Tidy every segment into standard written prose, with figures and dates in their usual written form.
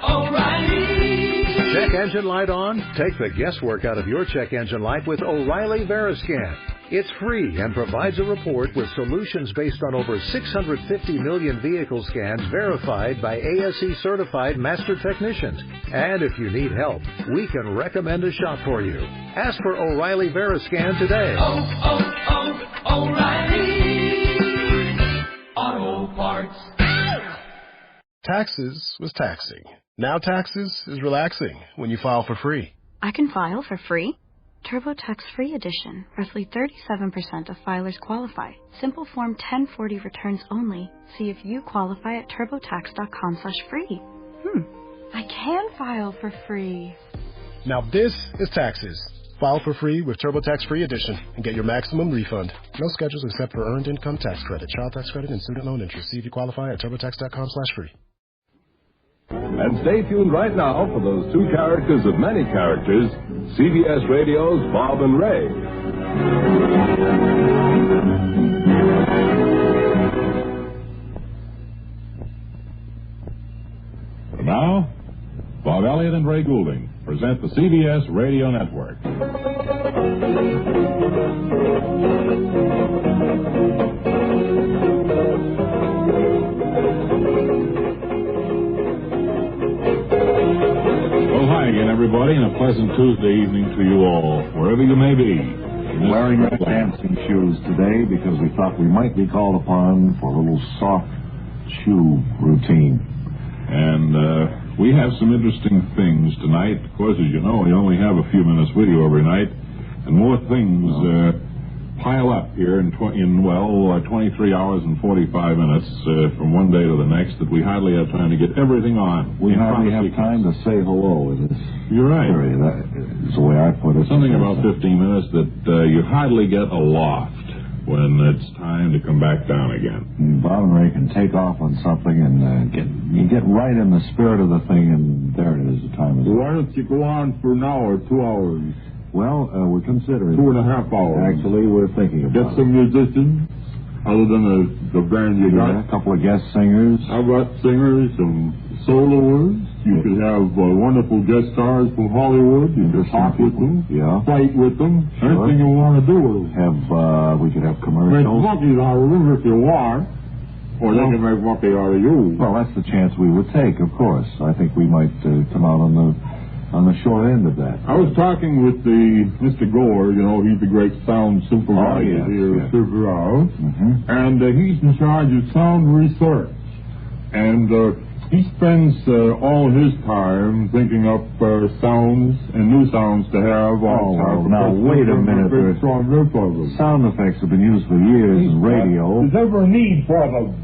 O'Reilly. Check engine light on? Take the guesswork out of your check engine light with O'Reilly Veriscan. It's free and provides a report with solutions based on over 650 million vehicle scans verified by ASE certified master technicians. And if you need help, we can recommend a shop for you. Ask for O'Reilly Veriscan today. O'Reilly Auto Parts. Taxes was taxing. Now taxes is relaxing when you file for free. I can file for free. TurboTax Free Edition. Roughly 37% of filers qualify. Simple Form 1040 returns only. See if you qualify at turbotax.com/free. I can file for free. Now this is taxes. File for free with TurboTax Free Edition and get your maximum refund. No schedules except for earned income tax credit, child tax credit, and student loan interest. See if you qualify at turbotax.com/free. And stay tuned right now for those two characters of many characters, CBS Radio's Bob and Ray. And now, Bob Elliott and Ray Goulding present the CBS Radio Network. Hi again, everybody, and a pleasant Tuesday evening to you all, wherever you may be. Wearing our dancing shoes today because we thought we might be called upon for a little soft shoe routine. And we have some interesting things tonight. Of course, as you know, we only have a few minutes with you every night, and more things pile up here in 23 hours and 45 minutes from one day to the next that we hardly have time to get everything on. We hardly have time to say hello in this. You're right. Period. That is the way I put it. Something about 15 minutes that you hardly get aloft when it's time to come back down again. Bob and Ray can take off on something and get right in the spirit of the thing, and there it is. The time is. Why don't you go on for an hour, 2 hours? Well, we're considering 2.5 hours. Actually, we're thinking about Get some musicians, other than the band you got. A couple of guest singers. How about singers, some soloists? You could have wonderful guest stars from Hollywood. You could talk with them, fight with them, anything you want to do with them. We could have commercials. Make monkeys out of them if you want, or they can make monkey out of you. Well, that's the chance we would take, of course. I think we might come out on the short end of that. I was talking with Mr. Gore, he's the great sound supervisor here at Super House, and he's in charge of sound research. And he spends all his time thinking up sounds and new sounds to have on. Now, wait a minute. Sound effects have been used for years in radio. There's never a need for them.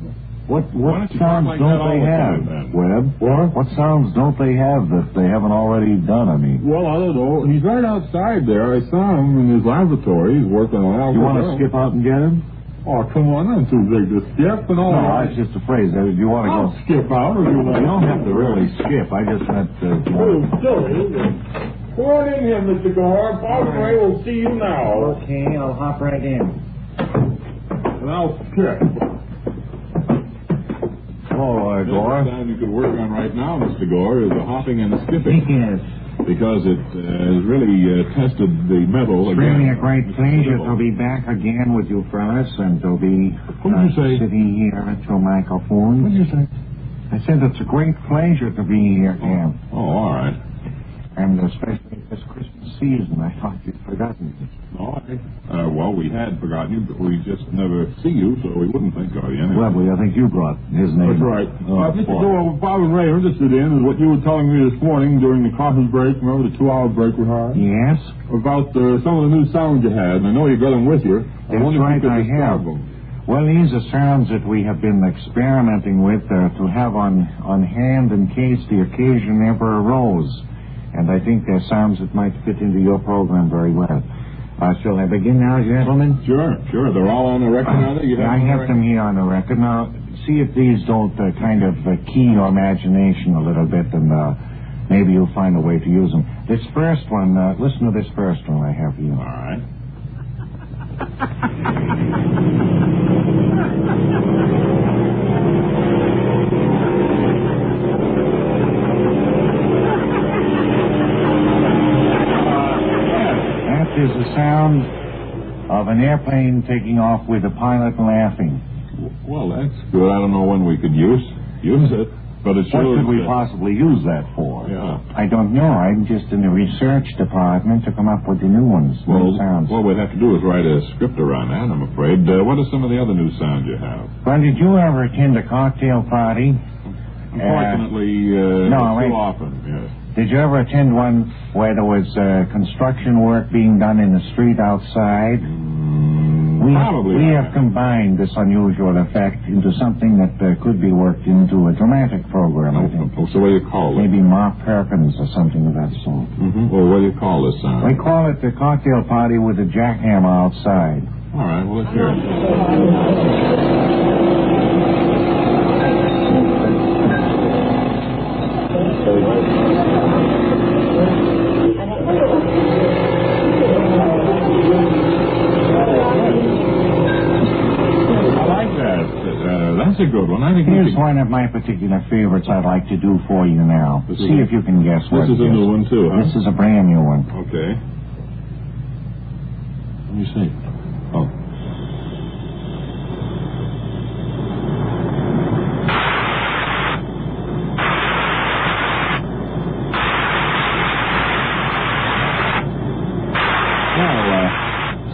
What sounds don't they have, Webb? What sounds don't they have that they haven't already done, I mean? Well, I don't know. He's right outside there. I saw him in his laboratory. He's working on it. You want to skip out and get him? Oh, come on. I'm too big to skip and all that. No, I was just afraid. Do you want to go? Skip out or you want to... You don't have to really skip. I just meant to... Oh, silly. Come on in here, Mr. Gore. Bob and Ray will see you now. Okay, I'll hop right in. And I'll skip. Gore. The sound you could work on right now, Mr. Gore, is the hopping and the skipping. Yes. Because it has really tested the metal again. It's really a great pleasure to be back again with you fellas and to be sitting here at your microphone. What did you say? I said it's a great pleasure to be here, Cam. Oh, all right. And especially this Christmas season, I thought you'd forgotten me. No, well, we had forgotten you, but we just never see you, so we wouldn't think of you anyway. Webley, I think you brought his name. That's right. Mr. Gore, what Bob and Ray are interested in is what you were telling me this morning during the coffee break. Remember the 2-hour break we had? Yes. About some of the new sounds you had, and I know you got them with you. That's right, I have. Well, these are sounds that we have been experimenting with to have on hand in case the occasion ever arose. And I think they're sounds that might fit into your program very well. Shall I begin now, gentlemen? Sure. They're all on the record now? I have them here on the record. Now, see if these don't kind of key your imagination a little bit, and maybe you'll find a way to use them. This first one, listen to this first one I have here. All right. sound of an airplane taking off with the pilot laughing. Well, that's good. I don't know when we could use it, but it shows... What could we possibly use that for? Yeah. I don't know. I'm just in the research department to come up with the new ones. Well, new sounds. what we'd have to do is write a script around that, I'm afraid. What are some of the other new sounds you have? Well, did you ever attend a cocktail party? Unfortunately, no, too often, yes. Did you ever attend one where there was construction work being done in the street outside? Probably. We have combined this unusual effect into something that could be worked into a dramatic program, I think. So what do you call it? Maybe Ma Perkins or something of that sort. Mm-hmm. Well, what do you call this sound? We call it the cocktail party with a jackhammer outside. All right, well, let's hear it. That's a good one. I think here's one of my particular favorites I'd like to do for you now. See if you can guess what it is. This is a new one, too, huh? This is a brand new one. Okay. Let me see. Oh.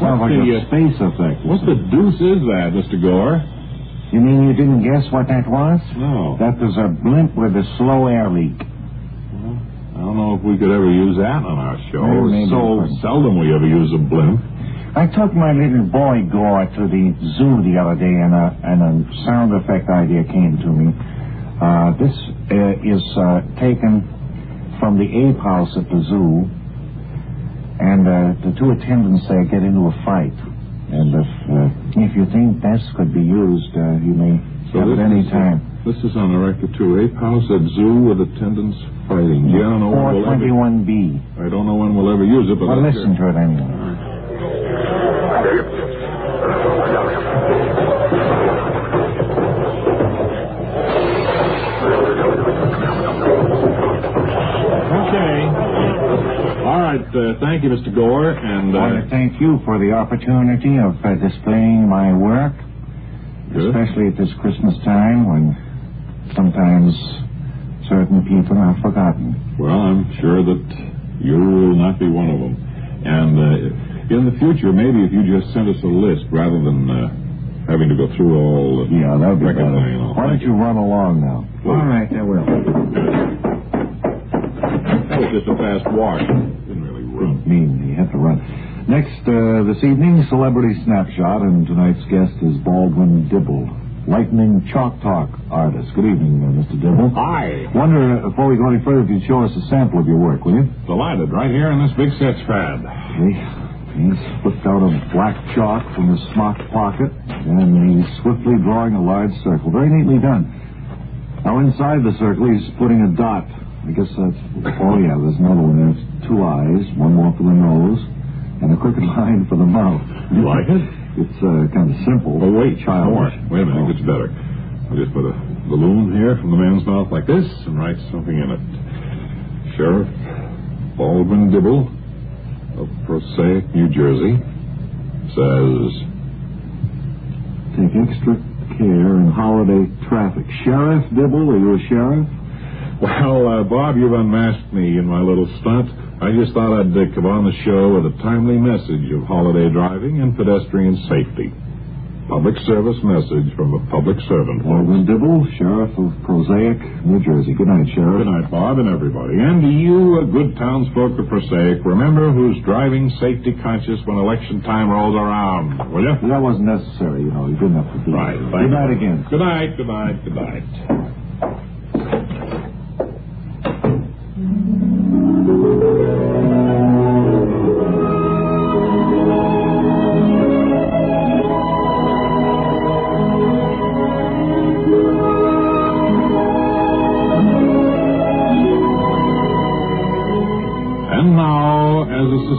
Sounds like a space effect. What the deuce is that, Mr. Gore? You mean you didn't guess what that was? No. That was a blimp with a slow air leak. Well, I don't know if we could ever use that on our show. Maybe so seldom we ever use a blimp. I took my little boy Gore to the zoo the other day, and a sound effect idea came to me. This is taken from the ape house at the zoo, and the two attendants there get into a fight. And if you think this could be used, you may have it any time. This is on the record, too. Ape house at zoo with attendants fighting. Yeah, I don't know 421B. I don't know when we'll ever use it, but... Well, listen to it anyway. Thank you, Mr. Gore, and... I want to thank you for the opportunity of displaying my work, especially at this Christmas time when sometimes certain people are forgotten. Well, I'm sure that you will not be one of them. And in the future, maybe if you just send us a list rather than having to go through all the... Yeah, that'd be better. Why don't you run along now? Please. All right, I will. That was just a fast walk. You have to run. Next, this evening, Celebrity Snapshot, and tonight's guest is Baldwin Dibble, lightning chalk talk artist. Good evening, Mr. Dibble. Hi. Wonder, before we go any further, if you'd show us a sample of your work, will you? Delighted. Right here in this big set pad. Okay. He's flipped out a black chalk from his smock pocket, and he's swiftly drawing a large circle. Very neatly done. Now, inside the circle, he's putting a dot. I guess that's... Oh, yeah, there's another one. There's two eyes, one more for the nose, and a crooked line for the mouth. You like it? It's kind of simple. Oh, wait, childish. Wait a minute, it gets better. I'll just put a balloon here from the man's mouth like this and write something in it. Sheriff Baldwin Dibble of Prosaic, New Jersey, says... Take extra care in holiday traffic. Sheriff Dibble, are you a sheriff? Well, Bob, you've unmasked me in my little stunt. I just thought I'd come on the show with a timely message of holiday driving and pedestrian safety. Public service message from a public servant. Baldwin Dibble, Sheriff of Prosaic, New Jersey. Good night, Sheriff. Good night, Bob, and everybody. And to you, good townsfolk of Prosaic, remember who's driving safety conscious when election time rolls around, will you? That wasn't necessary, you know. You didn't have to do right. Good night again. Good night, good night, good night.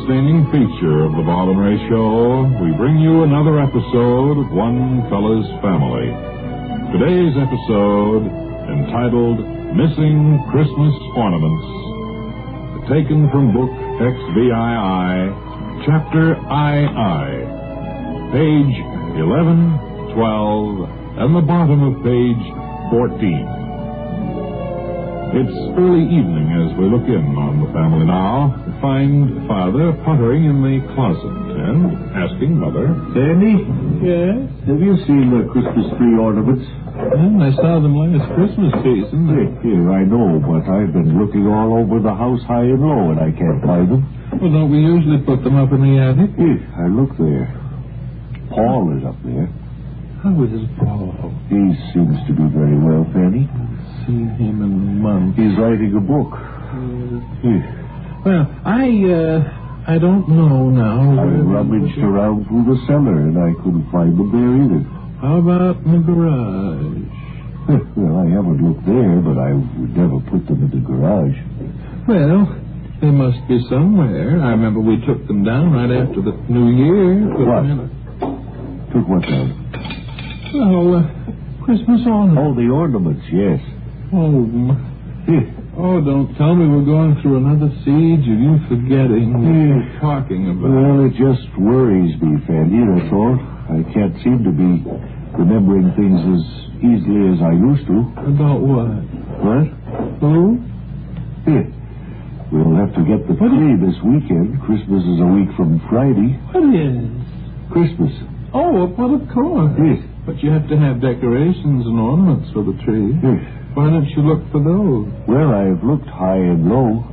Sustaining feature of the Bob and Ray Show, we bring you another episode of One Fella's Family. Today's episode, entitled Missing Christmas Ornaments, taken from book XVII, chapter II. Page 11, 12, and the bottom of page 14. It's early evening as we look in on the family now. Find Father puttering in the closet and asking Mother. Sandy? Yes? Have you seen the Christmas tree ornaments? I saw them last Christmas season. Here, I know, but I've been looking all over the house high and low, and I can't find them. Well, don't we usually put them up in the attic? Here, I look there. Paul is up there. How is Paul? He seems to be very well, Fanny. Seen him in months. He's writing a book. Here. Well, I don't know now. I rummaged around through the cellar, and I couldn't find them there either. How about in the garage? Well, I haven't looked there, but I would never put them in the garage. Well, they must be somewhere. I remember we took them down right after the New Year. What? Took what down? Well, Christmas ornaments. Oh, the ornaments, yes. Oh, don't tell me we're going through another siege of you forgetting what we're talking about. Well, it just worries me, Fanny, that's all. I can't seem to be remembering things as easily as I used to. About what? What? Who? Here. We'll have to get the tree this weekend. Christmas is a week from Friday. What is? Christmas. Oh, well, of course. Yes. But you have to have decorations and ornaments for the tree. Yes. Why don't you look for those? Well, I've looked high and low.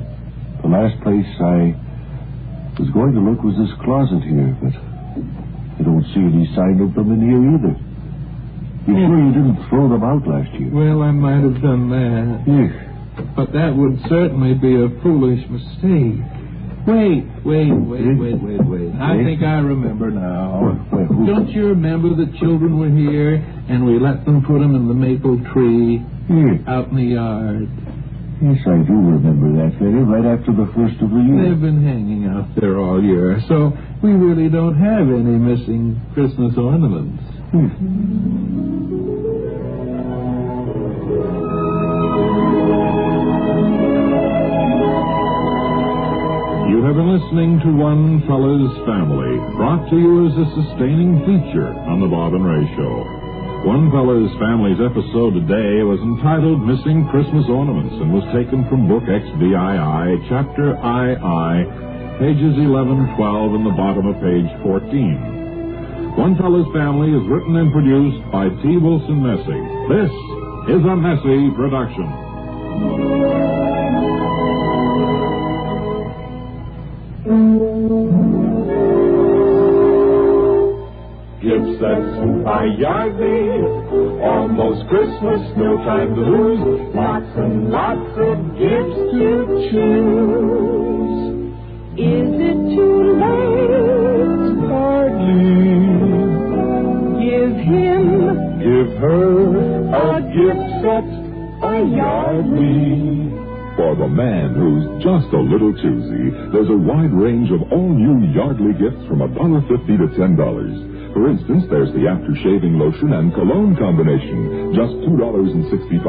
The last place I was going to look was this closet here, but I don't see any sign of them in here either. You sure you didn't throw them out last year? Well, I might have done that. Yes. But that would certainly be a foolish mistake. Wait. I think I remember now. Don't you remember the children were here and we let them put them in the maple tree out in the yard? Yes, I do remember that, Fanny, right after the first of the year. They've been hanging out there all year, so we really don't have any missing Christmas ornaments. You have been listening to One Fella's Family, brought to you as a sustaining feature on the Bob and Ray Show. One Fella's Family's episode today was entitled Missing Christmas Ornaments and was taken from Book XVII, Chapter II, pages 11, 12, and the bottom of page 14. One Fella's Family is written and produced by T. Wilson Messing. This is a Messy production. Gifts that's by Yardley, almost Christmas, no time to lose. Lots and lots of gifts to choose. Is it too late? Hardly. Give her a gift set by Yardley. For the man who's just a little choosy, there's a wide range of all-new Yardley gifts from $1.50 to $10. For instance, there's the after-shaving lotion and cologne combination, just $2.65.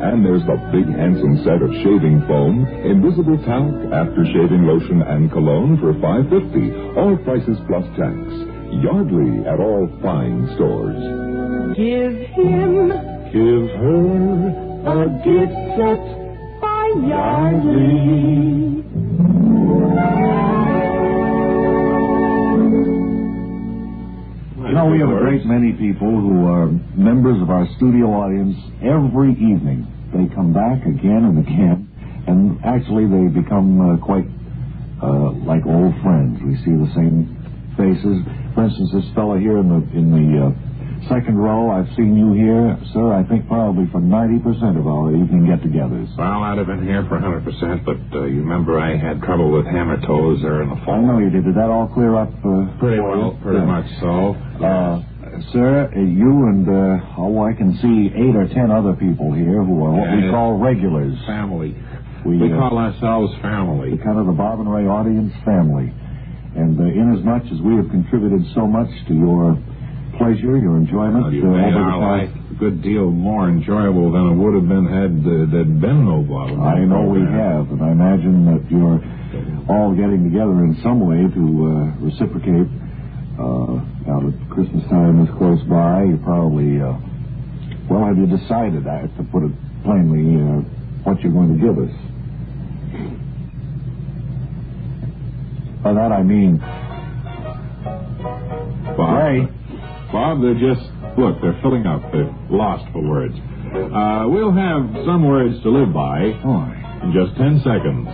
And there's the big handsome set of shaving foam, invisible talc, after-shaving lotion, and cologne for $5.50. All prices plus tax. Yardley at all fine stores. Give him, Give her a gift set by Yardley. You know, we have a great many people who are members of our studio audience every evening. They come back again and again, and actually they become quite like old friends. We see the same faces. For instance, this fellow here in the second row, I've seen you here, sir, I think probably for 90% of our evening get-togethers. Well, I'd have been here for 100%, but you remember I had trouble with hammer toes there in the fall. I know you did. Did that all clear up? Pretty well, pretty much so. Sir, you and, I can see 8 or 10 other people here who are what we call regulars. Family. We call ourselves family. Kind of the Bob and Ray audience family. And inasmuch as we have contributed so much to your pleasure, your enjoyment, you made our life a good deal more enjoyable than it would have been had there'd been no Bob and Ray I know program. we have, and I imagine that your all getting together in some way to reciprocate. Now that Christmas time is close by, you probably, have you decided, to put it plainly, what you're going to give us? By that I mean... Bob, they're filling up. They're lost for words. We'll have some words to live by in just 10 seconds.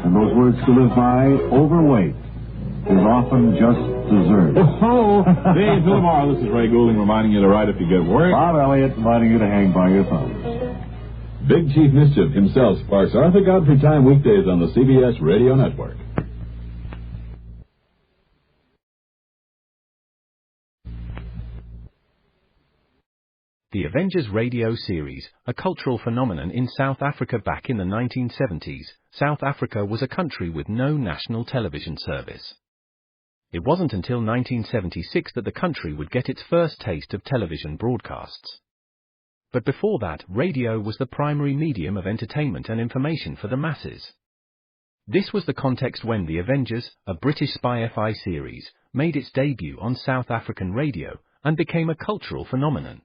And those words to live by, overweight, is often just dessert. Oh, Dave Villamar, this is Ray Goulding reminding you to write if you get work. Bob Elliott inviting you to hang by your thumbs. Big Chief Mischief himself sparks Arthur Godfrey time weekdays on the CBS Radio Network. The Avengers radio series, a cultural phenomenon in South Africa back in the 1970s. South Africa was a country with no national television service. It wasn't until 1976 that the country would get its first taste of television broadcasts. But before that, radio was the primary medium of entertainment and information for the masses. This was the context when The Avengers, a British spy-fi series, made its debut on South African radio and became a cultural phenomenon.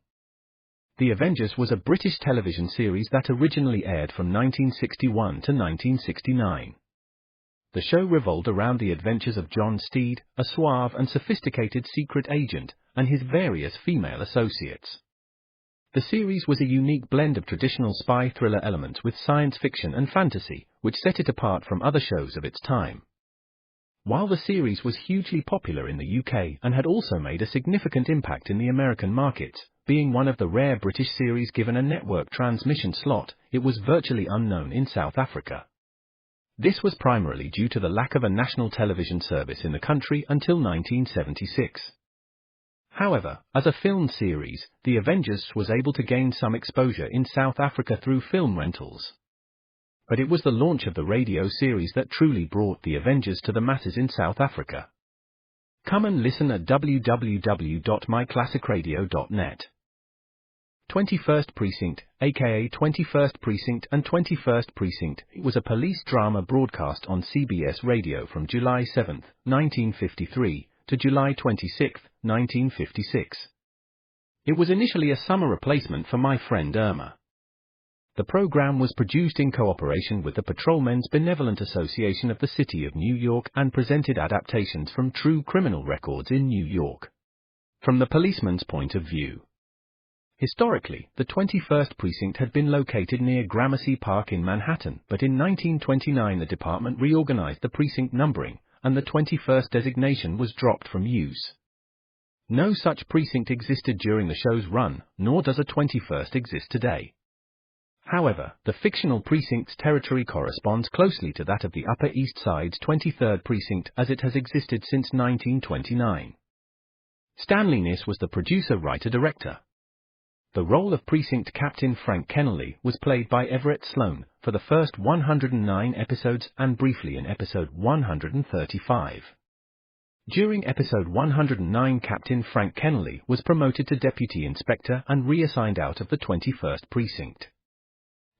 The Avengers was a British television series that originally aired from 1961 to 1969. The show revolved around the adventures of John Steed, a suave and sophisticated secret agent, and his various female associates. The series was a unique blend of traditional spy thriller elements with science fiction and fantasy, which set it apart from other shows of its time. While the series was hugely popular in the UK and had also made a significant impact in the American markets, being one of the rare British series given a network transmission slot, it was virtually unknown in South Africa. This was primarily due to the lack of a national television service in the country until 1976. However, as a film series, The Avengers was able to gain some exposure in South Africa through film rentals. But it was the launch of the radio series that truly brought The Avengers to the masses in South Africa. Come and listen at www.myclassicradio.net. 21st Precinct, aka 21st Precinct and 21st Precinct, was a police drama broadcast on CBS Radio from July 7, 1953, to July 26, 1956. It was initially a summer replacement for My Friend Irma. The program was produced in cooperation with the Patrolmen's Benevolent Association of the City of New York and presented adaptations from true criminal records in New York, from the policeman's point of view. Historically, the 21st Precinct had been located near Gramercy Park in Manhattan, but in 1929 the department reorganized the precinct numbering, and the 21st designation was dropped from use. No such precinct existed during the show's run, nor does a 21st exist today. However, the fictional precinct's territory corresponds closely to that of the Upper East Side's 23rd Precinct as it has existed since 1929. Stanley Niss was the producer, writer, director. The role of Precinct Captain Frank Kennelly was played by Everett Sloan for the first 109 episodes and briefly in episode 135. During episode 109, Captain Frank Kennelly was promoted to Deputy Inspector and reassigned out of the 21st Precinct.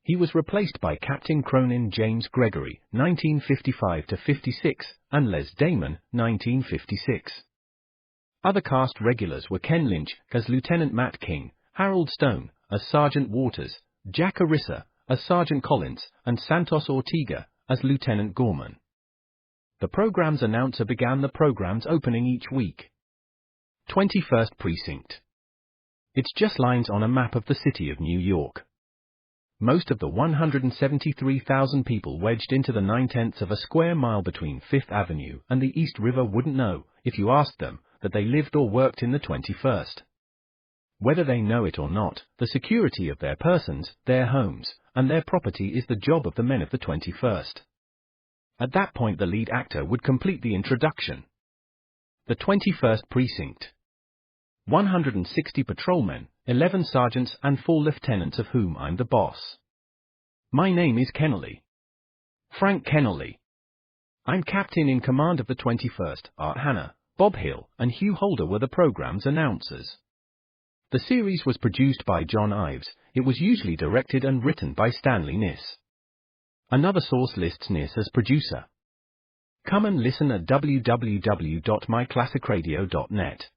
He was replaced by Captain Cronin James Gregory, 1955-56, and Les Damon, 1956. Other cast regulars were Ken Lynch as Lieutenant Matt King, Harold Stone as Sergeant Waters, Jack Arissa as Sergeant Collins, and Santos Ortega as Lieutenant Gorman. The program's announcer began the program's opening each week. 21st Precinct. It's just lines on a map of the city of New York. Most of the 173,000 people wedged into the 9/10 of a square mile between 5th Avenue and the East River wouldn't know, if you asked them, that they lived or worked in the 21st. Whether they know it or not, the security of their persons, their homes, and their property is the job of the men of the 21st. At that point the lead actor would complete the introduction. The 21st Precinct. 160 patrolmen, 11 sergeants and 4 lieutenants of whom I'm the boss. My name is Kennelly. Frank Kennelly. I'm captain in command of the 21st, Art Hanna, Bob Hill and Hugh Holder were the program's announcers. The series was produced by John Ives. It was usually directed and written by Stanley Niss. Another source lists Niss as producer. Come and listen at www.myclassicradio.net.